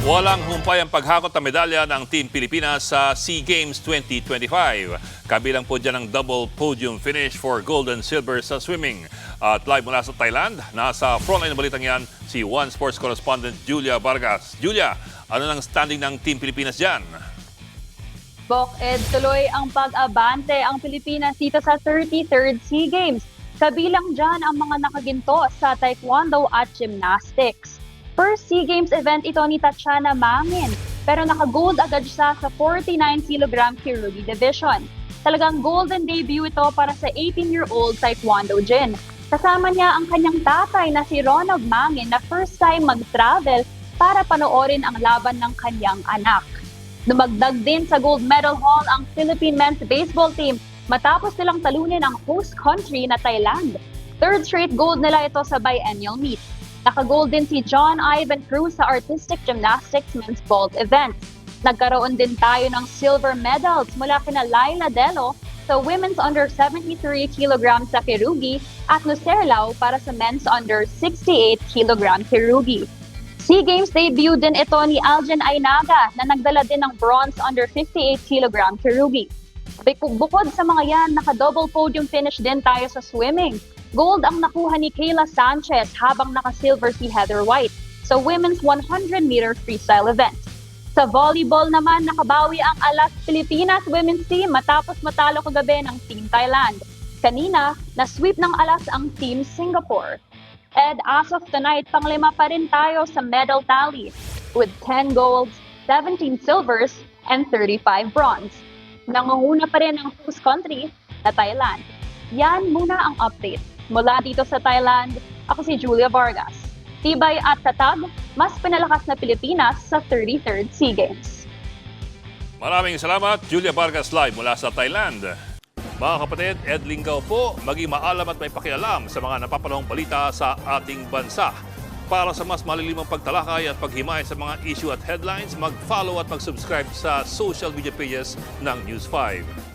Walang humpay ang paghakot na medalya ng Team Pilipinas sa SEA Games 2025. Kabilang po dyan ang double podium finish for gold and silver sa swimming. At live mula sa Thailand, nasa frontline ng balitang yan si One Sports correspondent Julia Vargas. Julia, ano nang standing ng Team Pilipinas dyan? Bok Ed, tuloy ang pag-abante ang Pilipinas dito sa 33rd SEA Games. Kabilang dyan ang mga nakaginto sa taekwondo at gymnastics. First SEA Games event ito ni Tatiana Mangin, pero naka-gold agad siya sa 49 kg Kirugi division. Talagang golden debut ito para sa 18-year-old taekwondo jin. Kasama niya ang kanyang tatay na si Ronald Mangin na first time mag-travel para panoorin ang laban ng kanyang anak. Dumagdag din sa gold medal haul ang Philippine men's baseball team matapos nilang talunin ang host country na Thailand. Third straight gold nila ito sa biennial meet. Naka-gold din si John Ivan Cruz sa artistic gymnastics men's vault event. Nagkaroon din tayo ng silver medals mula kina Laila Delo sa women's under 73 kg sa Kirugi at Nucerlao para sa men's under 68 kg Kirugi. SEA Games debut din ito ni Algen Ainaga na nagdala din ng bronze under 58 kg Kirugi. Bukod sa mga yan, naka-double podium finish din tayo sa swimming. Gold ang nakuha ni Kayla Sanchez habang naka-silver si Heather White sa women's 100-meter freestyle event. Sa volleyball naman, nakabawi ang Alas Pilipinas women's team matapos matalo kagabi ng Team Thailand. Kanina, na-sweep ng Alas ang Team Singapore. And as of tonight, panglima pa rin tayo sa medal tally with 10 golds, 17 silvers, and 35 bronze. Nangunguna pa rin ang host country na Thailand. Yan muna ang update. Mula dito sa Thailand, ako si Julia Vargas. Tibay at tatag, mas pinalakas na Pilipinas sa 33rd SEA Games. Maraming salamat, Julia Vargas live mula sa Thailand. Mga kapatid, Ed Lingaw po, maging maalam at may pakialam sa mga napapanahong balita sa ating bansa. Para sa mas malilimang pagtalakay at paghimay sa mga issue at headlines, mag-follow at mag-subscribe sa social media pages ng News 5.